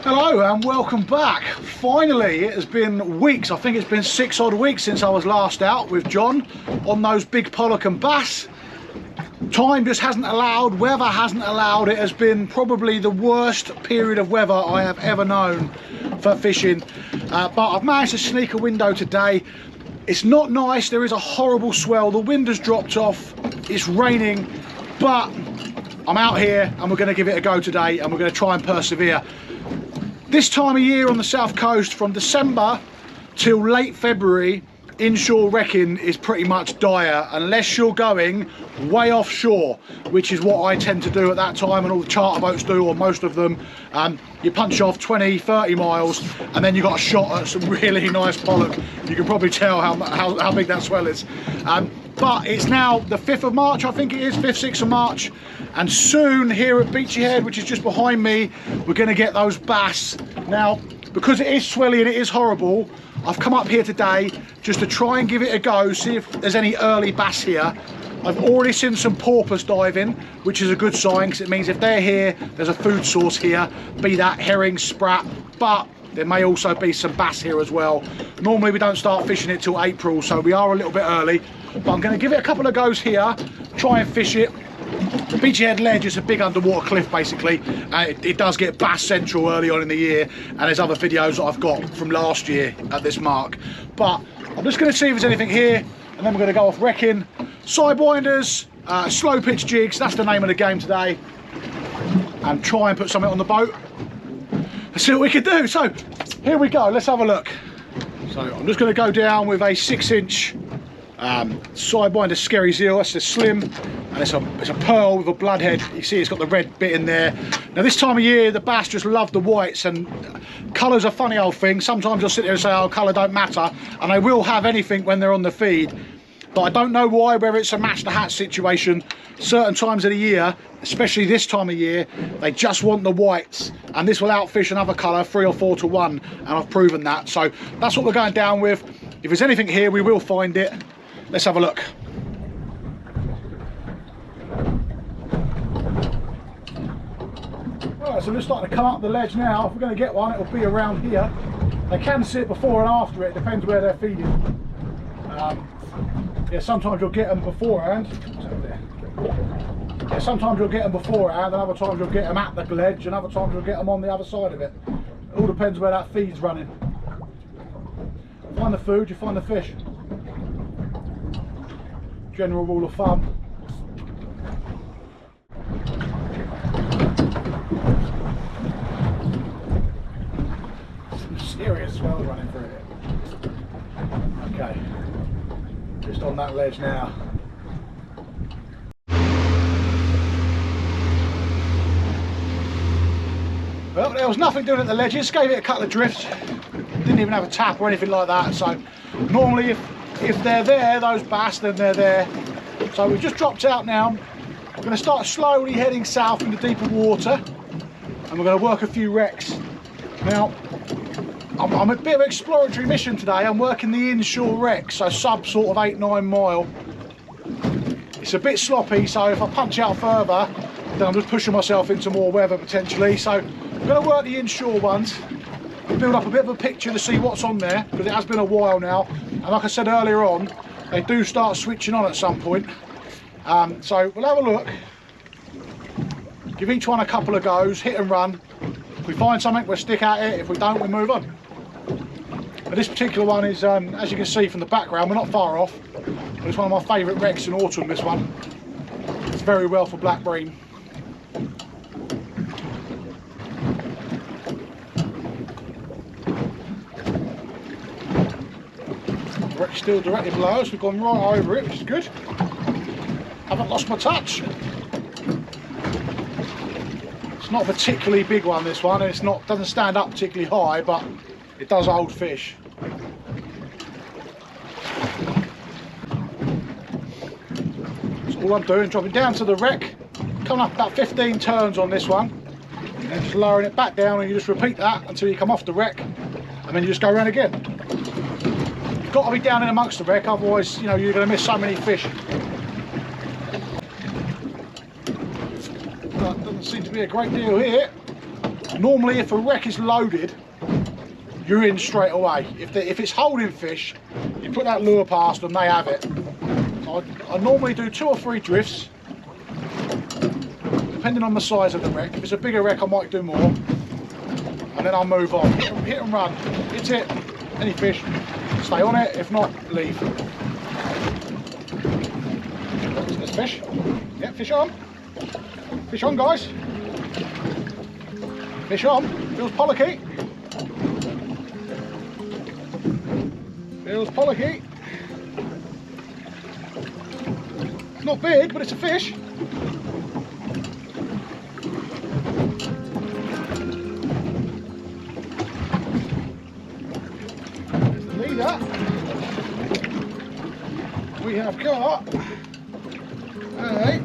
Hello and welcome back. Finally, it has been weeks. I think it's been 6 odd weeks since I was last out with John on those big pollock and bass. Time just hasn't allowed, weather hasn't allowed. It has been probably the worst period of weather I have ever known for fishing. But I've managed to sneak a window today. It's not nice, there is a horrible swell, the wind has dropped off, it's raining, but I'm out here and we're going to give it a go today and we're going to try and persevere. This time of year on the south coast, from December till late February, inshore wrecking is pretty much dire unless you're going way offshore, which is what I tend to do at that time and all the charter boats do, or most of them. You punch off 20-30 miles and then you got a shot at some really nice pollock. You can probably tell how big that swell is. But it's now the 5th of March, I think it is, 5th, 6th of March, and soon here at Beachy Head, which is just behind me, we're going to get those bass. Now, because it is swelly and it is horrible, I've come up here today just to try and give it a go, see if there's any early bass here. I've already seen some porpoise diving, which is a good sign, because it means if they're here, there's a food source here, be that herring, sprat, but there may also be some bass here as well. Normally we don't start fishing it till April, so we are a little bit early, but I'm going to give it a couple of goes here, try and fish it. The Beachy Head ledge is a big underwater cliff basically, and it does get bass central early on in the year, and there's other videos that I've got from last year at this mark. But I'm just going to see if there's anything here, and then we're going to go off wrecking. Sidewinders, slow pitch jigs, that's the name of the game today, and try and put something on the boat. Let's see what we can do. So here we go, let's have a look. So I'm just going to go down with a 6-inch sidewinder Skerry Zeal. That's a slim, and it's a pearl with a bloodhead. You see it's got the red bit in there. Now this time of year the bass just love the whites, and colour's a funny old thing. Sometimes you'll sit there and say, oh, colour don't matter, and they will have anything when they're on the feed. But I don't know why, whether it's a match the hat situation, certain times of the year, especially this time of year, they just want the whites, and this will outfish another colour 3 or 4 to 1, and I've proven that. So that's what we're going down with. If there's anything here, we will find it. Let's have a look. Right, so we're starting to come up the ledge now. If we're going to get one, it will be around here. They can sit before and after it, depends where they're feeding. Yeah, sometimes you'll get them beforehand. Yeah, sometimes you'll get them beforehand, and other times you'll get them at the ledge, and other times you'll get them on the other side of it. It all depends where that feed's running. You find the food, you find the fish. General rule of thumb. Some serious swell running through it. Okay. Just on that ledge now. Well, there was nothing doing at the ledges, gave it a couple of drifts, didn't even have a tap or anything like that. So normally if they're there, those bass, then they're there. So we've just dropped out now. We're going to start slowly heading south into deeper water, and we're going to work a few wrecks. Now I'm a bit of an exploratory mission today. I'm working the inshore wrecks, so sub sort of 8-9 mile. It's a bit sloppy, so if I punch out further, then I'm just pushing myself into more weather potentially. So I'm going to work the inshore ones, build up a bit of a picture to see what's on there, because it has been a while now, and like I said earlier on, they do start switching on at some point. So we'll have a look, give each one a couple of goes, hit and run. If we find something, we'll stick at it. If we don't, we move on. But this particular one is, as you can see from the background, we're not far off, but it's one of my favourite wrecks in autumn, this one. It's very well for black bream. The wreck's still directly below us, we've gone right over it, which is good. Haven't lost my touch. It's not a particularly big one, this one, and doesn't stand up particularly high, but it does hold fish. So all I'm doing, dropping down to the wreck, coming up about 15 turns on this one, and then just lowering it back down, and you just repeat that until you come off the wreck, and then you just go around again. You've got to be down in amongst the wreck, otherwise, you know, you're going to miss so many fish. But doesn't seem to be a great deal here. Normally if a wreck is loaded, you're in straight away. If it's holding fish, you put that lure past them, they have it. So I normally do 2 or 3 drifts, depending on the size of the wreck. If it's a bigger wreck, I might do more, and then I'll move on. Hit and run. Hit it. Any fish, stay on it. If not, leave. There's fish. Yeah, fish on. Fish on, guys. Fish on. Feels pollocky. Feels pollocky. It's not big, but it's a fish. There's the leader. We have got a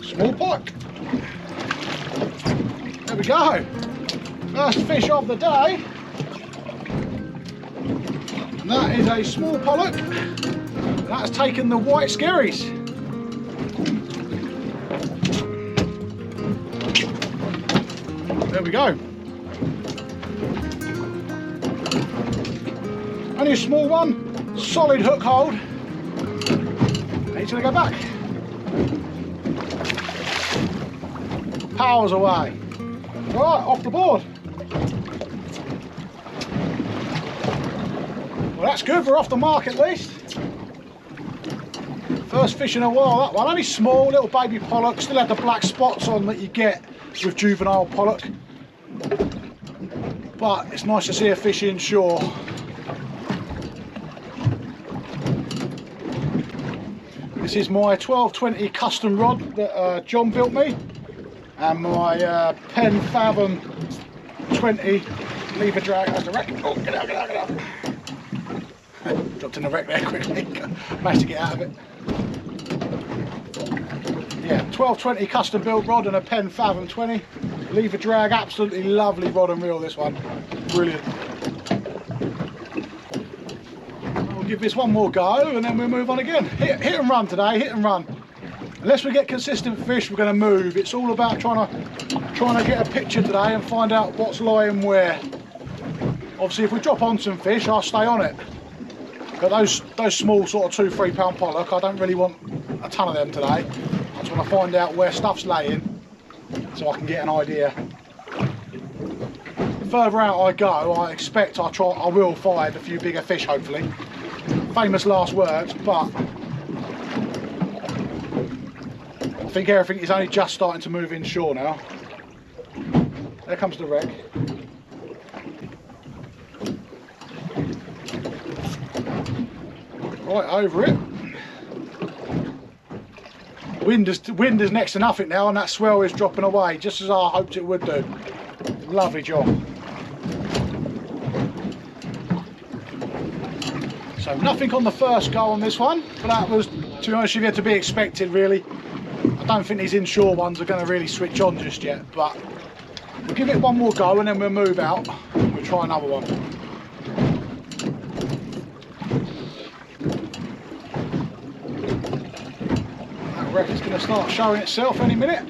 small pollock. There we go. First fish of the day. And that is a small pollock. That's taken the white skerries. There we go. Only a small one, solid hook hold. And he's going to go back. Powers away. Right, off the board. Well, that's good, we're off the mark at least. First fish in a while, that one. Only small, little baby pollock. Still had the black spots on that you get with juvenile pollock. But it's nice to see a fish inshore. This is my 1220 custom rod that John built me. And my Penn Fathom 20 lever drag. That's the wreck. Oh, get out, get out, get out. Dropped in the wreck there quickly. Managed to get out of it. Yeah, 1220 custom built rod and a Penn Fathom 20 lever drag. Absolutely lovely rod and reel, this one. Brilliant. We'll give this one more go and then we'll move on again. Hit and run today, hit and run. Unless we get consistent fish, we're going to move. It's all about trying to get a picture today and find out what's lying where. Obviously, if we drop on some fish, I'll stay on it. But those small sort of 2-3 pound pollock, I don't really want a ton of them today. I just want to find out where stuff's laying so I can get an idea. The further out I go, I expect I will find a few bigger fish, hopefully. Famous last words, but I think everything is only just starting to move inshore now. There comes the wreck. Right over it. Wind is next to nothing now, and that swell is dropping away, just as I hoped it would do. Lovely job. So nothing on the first go on this one, but that was, to be honest with you, to be expected really. I don't think these inshore ones are going to really switch on just yet, but we'll give it one more go and then we'll move out and we'll try another one. That wreck is going to start showing itself any minute.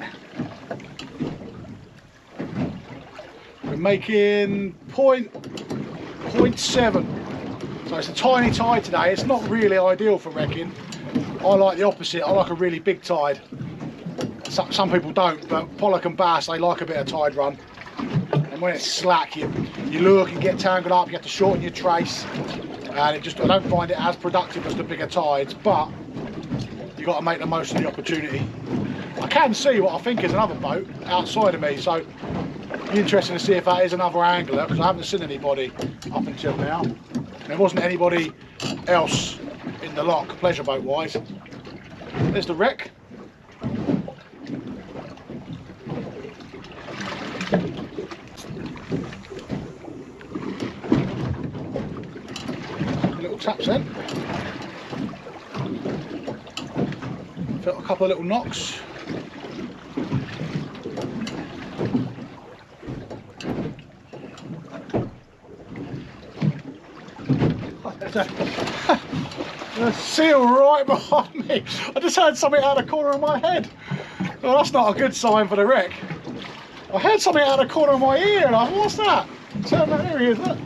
We're making 0.7, so it's a tiny tide today. It's not really ideal for wrecking. I like the opposite. I like a really big tide. Some people don't, but pollock and bass, they like a bit of tide run. And when it's slack, your lure can get tangled up, you have to shorten your trace, and I don't find it as productive as the bigger tides, but you've got to make the most of the opportunity. I can see what I think is another boat outside of me, so it'll be interesting to see if that is another angler, because I haven't seen anybody up until now. There wasn't anybody else in the lock, pleasure boat wise. There's the wreck. Little taps in. Felt a couple of little knocks. There's a seal right behind me. I just had something out of the corner of my head. Well, that's not a good sign for the wreck. I heard something out of the corner of my ear and I thought, what's that? Turn around, here he is, look.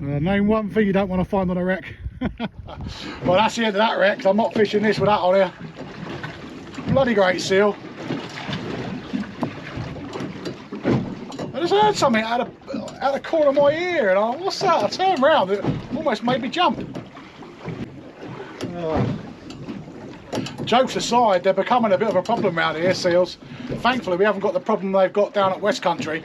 Name one thing you don't want to find on a wreck. Well, that's the end of that wreck, 'cause I'm not fishing this with that on here. Bloody great seal. I just heard something out of the corner of my ear and I thought, what's that? I turned around, it almost made me jump. Jokes aside, they're becoming a bit of a problem around here, seals. Thankfully we haven't got the problem they've got down at West Country.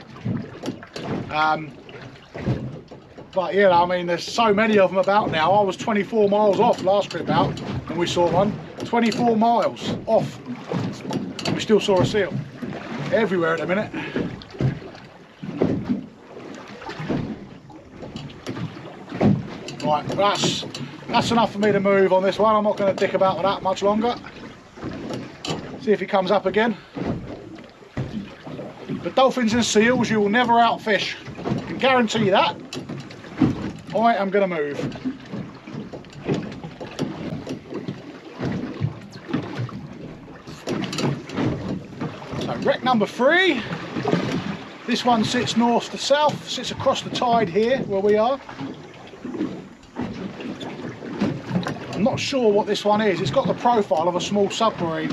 But yeah, I mean, there's so many of them about now. I was 24 miles off last trip out and we saw one. 24 miles off. We still saw a seal. Everywhere at the minute. Right, that's enough for me to move on this one. I'm not going to dick about with that much longer. See if he comes up again. But dolphins and seals, you will never outfish. I can guarantee you that. I am going to move. So wreck number 3. This one sits north to south, sits across the tide here where we are. I'm not sure what this one is. It's got the profile of a small submarine.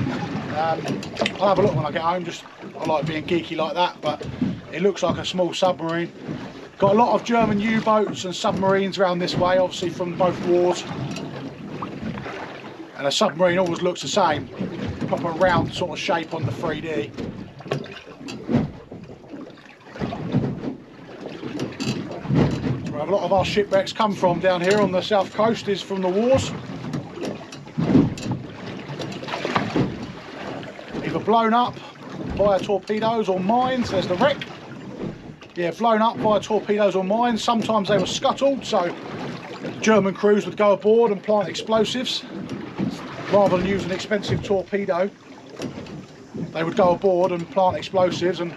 I'll have a look when I get home. Just I like being geeky like that, but it looks like a small submarine. Got a lot of German U-boats and submarines around this way, obviously from both wars. And a submarine always looks the same, proper round sort of shape on the 3D. Where a lot of our shipwrecks come from down here on the south coast is from the wars. Either blown up via torpedoes or mines. There's the wreck. Yeah, blown up by torpedoes or mines. Sometimes they were scuttled, so German crews would go aboard and plant explosives. Rather than use an expensive torpedo, they would go aboard and plant explosives and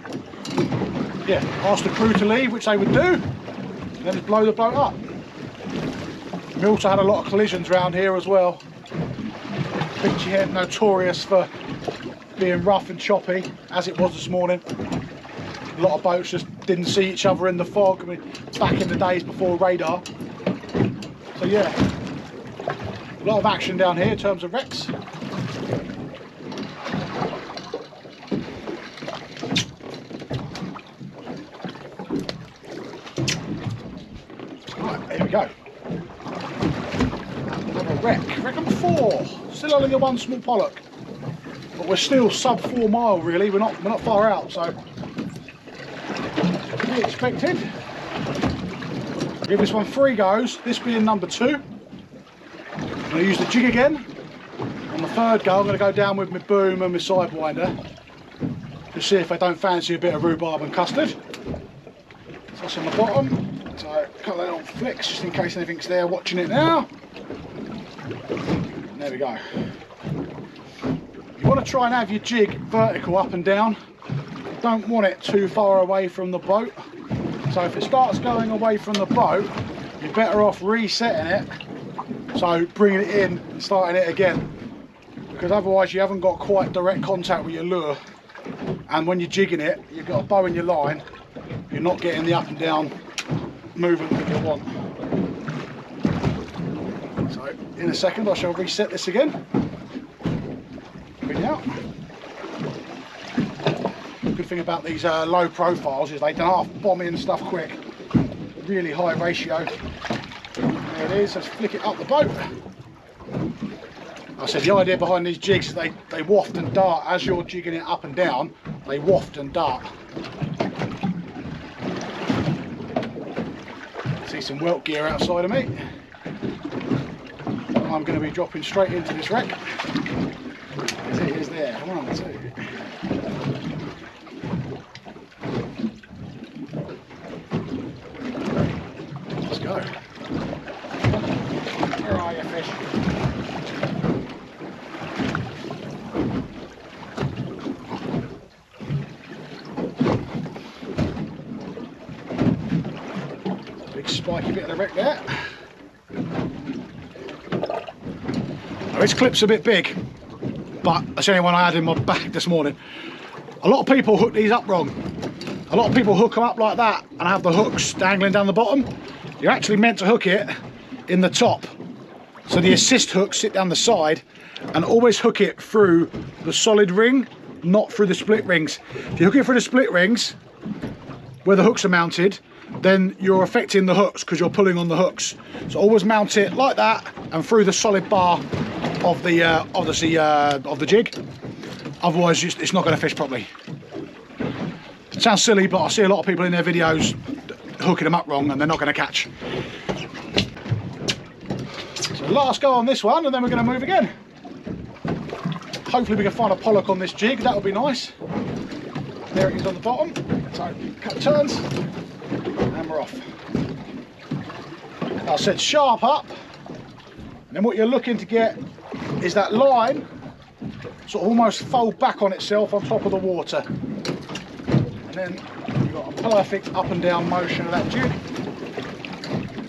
yeah, ask the crew to leave, which they would do, and then just blow the boat up. We also had a lot of collisions around here as well. Beachy notorious for being rough and choppy, as it was this morning. A lot of boats just didn't see each other in the fog. I mean, back in the days before radar. So yeah, a lot of action down here in terms of wrecks. Right, here we go. Another wreck number 4. Still only the one small pollock, but we're still sub 4 mile really. We're not far out, so. Expected. Give this one 3 goes, this being number 2. I'm going to use the jig again. On the 3rd go I'm going to go down with my boom and my sidewinder to see if I don't fancy a bit of rhubarb and custard. So that's on the bottom, so a couple of little flicks just in case anything's there watching it now. And there we go. You want to try and have your jig vertical up and down. Don't want it too far away from the boat, so if it starts going away from the boat you're better off resetting it, so bringing it in and starting it again, because otherwise you haven't got quite direct contact with your lure, and when you're jigging it you've got a bow in your line, you're not getting the up and down movement that you want. So in a second I shall reset this again. Bring it out. Good thing about these low profiles is they don't half bomb in stuff quick. Really high ratio. There it is, let's flick it up the boat. I said the idea behind these jigs is they waft and dart. As you're jigging it up and down, they waft and dart. See some welt gear outside of me. I'm going to be dropping straight into this wreck. It is there, 1, 2. Go. Where are you, fish? Big spiky bit of the wreck there. This clip's a bit big, but that's the only one I had in my bag this morning. A lot of people hook these up wrong. A lot of people hook them up like that and have the hooks dangling down the bottom. You're actually meant to hook it in the top. So the assist hooks sit down the side, and always hook it through the solid ring, not through the split rings. If you hook it through the split rings, where the hooks are mounted, then you're affecting the hooks because you're pulling on the hooks. So always mount it like that and through the solid bar of the jig. Otherwise, it's not going to fish properly. It sounds silly, but I see a lot of people in their videos hooking them up wrong and they're not going to catch. So last go on this one, and then we're going to move again. Hopefully we can find a pollock on this jig. That would be nice. There it is on the bottom. So cut turns, and we're off. I said sharp up, and then what you're looking to get is that line sort of almost fold back on itself on top of the water. And then you've got a perfect up and down motion of that jig.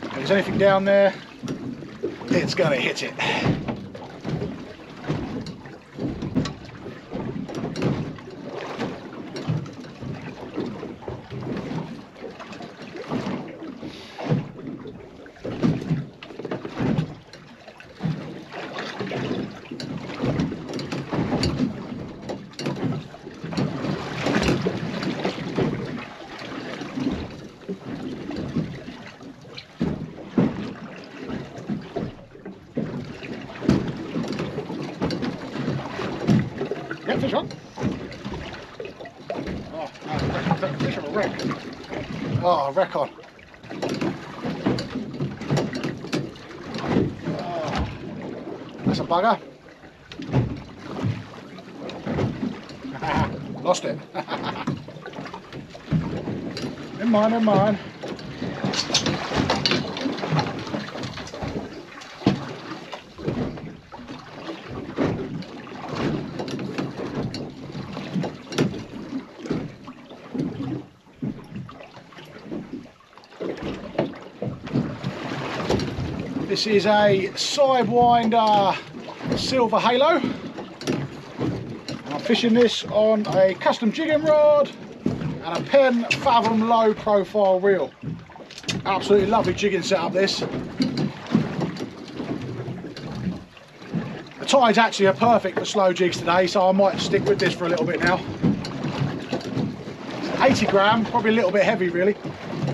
If there's anything down there, it's going to hit it. Fish on. Oh, no, fish on a wreck. Oh, a wreck on. Oh, that's a bugger. Lost it. Never mind, never mind. This is a Sidewinder silver halo, and I'm fishing this on a custom jigging rod and a Penn Fathom low profile reel. Absolutely lovely jigging setup this. The tides actually are perfect for slow jigs today, so I might stick with this for a little bit now. 80 gram, probably a little bit heavy really.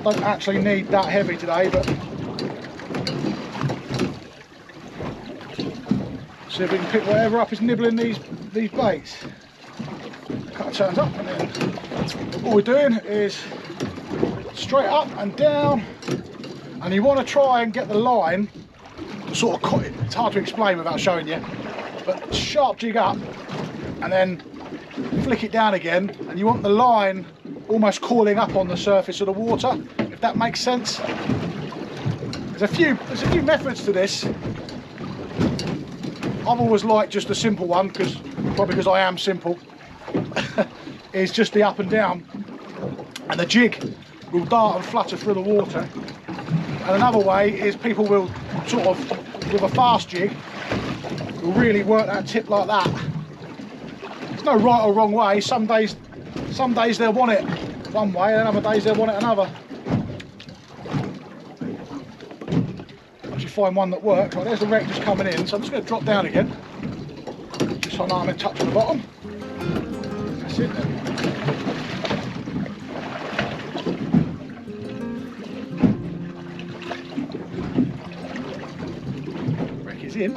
Don't actually need that heavy today, but see if we can pick whatever up is nibbling these baits. Cut turns up, and then all we're doing is straight up and down, and you want to try and get the line sort of, it's hard to explain without showing you, but sharp jig up and then flick it down again, and you want the line almost coiling up on the surface of the water, if that makes sense. There's a few methods to this. I've always liked just a simple one, probably because I am simple, is just the up and down, and the jig will dart and flutter through the water. And another way is people will sort of, with a fast jig, will really work that tip like that. There's no right or wrong way. Some days they'll want it one way, and other days they'll want it another. Find one that works. Right, there's the wreck just coming in, so I'm just going to drop down again, just so I'm in touch with the bottom. That's it then. Wreck is in.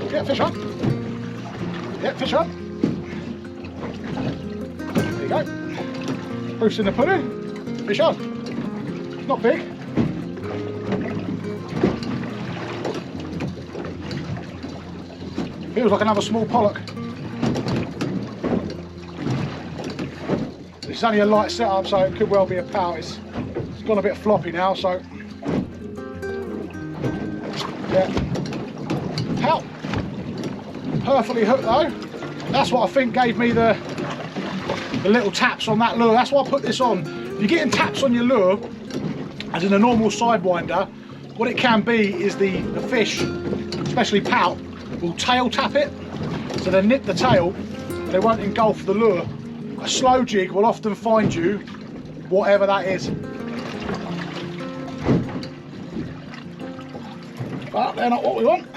Yeah, fish on. Yeah, fish on. There you go. Proof's in the pudding. Fish on. It's not big. Feels like another small pollock. This is only a light setup, so it could well be a pout. It's gone a bit floppy now, so yeah. Pout. Perfectly hooked though. That's what I think gave me the the little taps on that lure. That's why I put this on. If you're getting taps on your lure, as in a normal sidewinder, what it can be is the fish, especially pout, will tail tap it. So they nip the tail, they won't engulf the lure. A slow jig will often find you, whatever that is. But they're not what we want.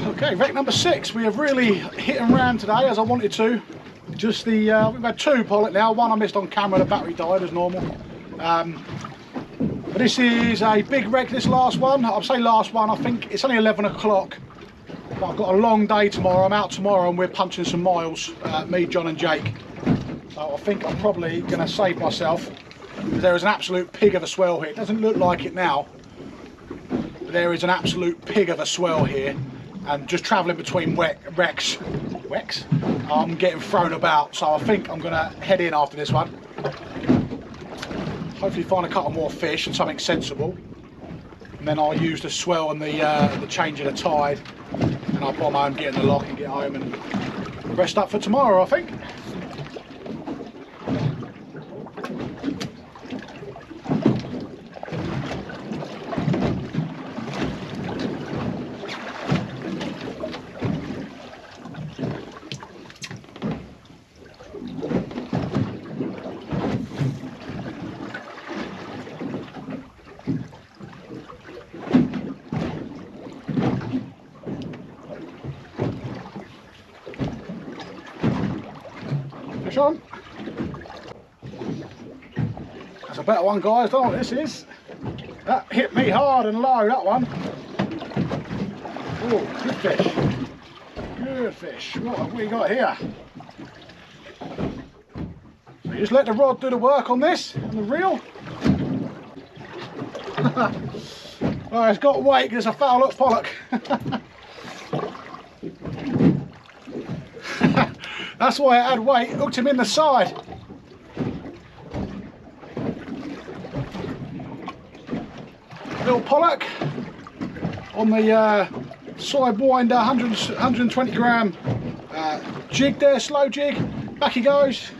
Okay, wreck number 6. We have really hit and ran today as I wanted to. Just the, we've had 2 pollock now. One I missed on camera, the battery died as normal. But this is a big wreck, this last one. I'll say last one, I think it's only 11 o'clock. But I've got a long day tomorrow. I'm out tomorrow and we're punching some miles, me, John and Jake. So I think I'm probably going to save myself. There is an absolute pig of a swell here. It doesn't look like it now, but there is an absolute pig of a swell here. And just travelling between wrecks, I'm getting thrown about. So I think I'm going to head in after this one. Hopefully find a couple more fish and something sensible. And then I'll use the swell and the change of the tide. And I'll bomb home, get in the lock and get home and rest up for tomorrow, I think. Fish on. That's a better one, guys. Don't know what this is. That hit me hard and low, that one. Oh, good fish. Good fish. What have we got here? So you just let the rod do the work on this, and the reel. Oh, it's got weight because it's a foul hook pollock. That's why it had weight, hooked him in the side. Little pollock on the sidewinder, 120 gram jig there, slow jig. Back he goes.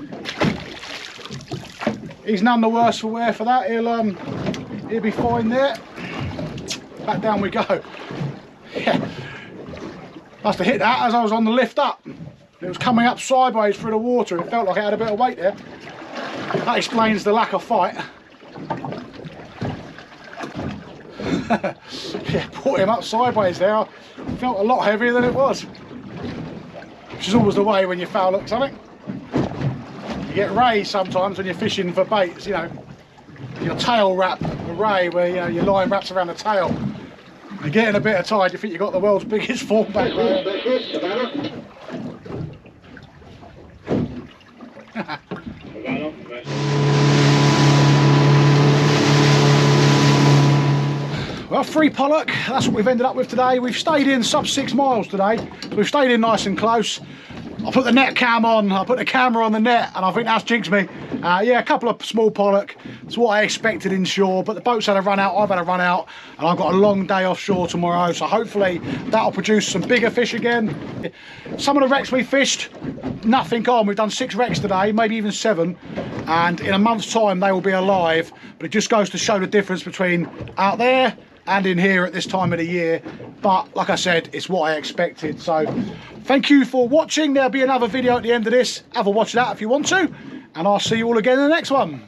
He's none the worse for wear for that. He'll be fine there. Back down we go. Yeah. Must have hit that as I was on the lift up. It was coming up sideways through the water. It felt like it had a bit of weight there. That explains the lack of fight. Yeah, brought him up sideways there. I felt a lot heavier than it was. Which is always the way when you foul hook something. You get rays sometimes when you're fishing for baits, you know. Your tail wrap, the ray where you know, your line wraps around the tail. You're getting a bit of tide, you think you've got the world's biggest form back there. Well, 3 pollock, that's what we've ended up with today. We've stayed in sub 6 miles today. We've stayed in nice and close. I put the net cam on, I put the camera on the net, and I think that's jigs me. Yeah, a couple of small pollock. It's what I expected inshore, but the boat's had a run out, I've had a run out, and I've got a long day offshore tomorrow, so hopefully that'll produce some bigger fish again. Some of the wrecks we fished, nothing on. We've done 6 wrecks today, maybe even 7, and in a month's time they will be alive, but it just goes to show the difference between out there and in here at this time of the year. But like I said, it's what I expected. So thank you for watching. There'll be another video at the end of this. Have a watch of that if you want to, and I'll see you all again in the next one.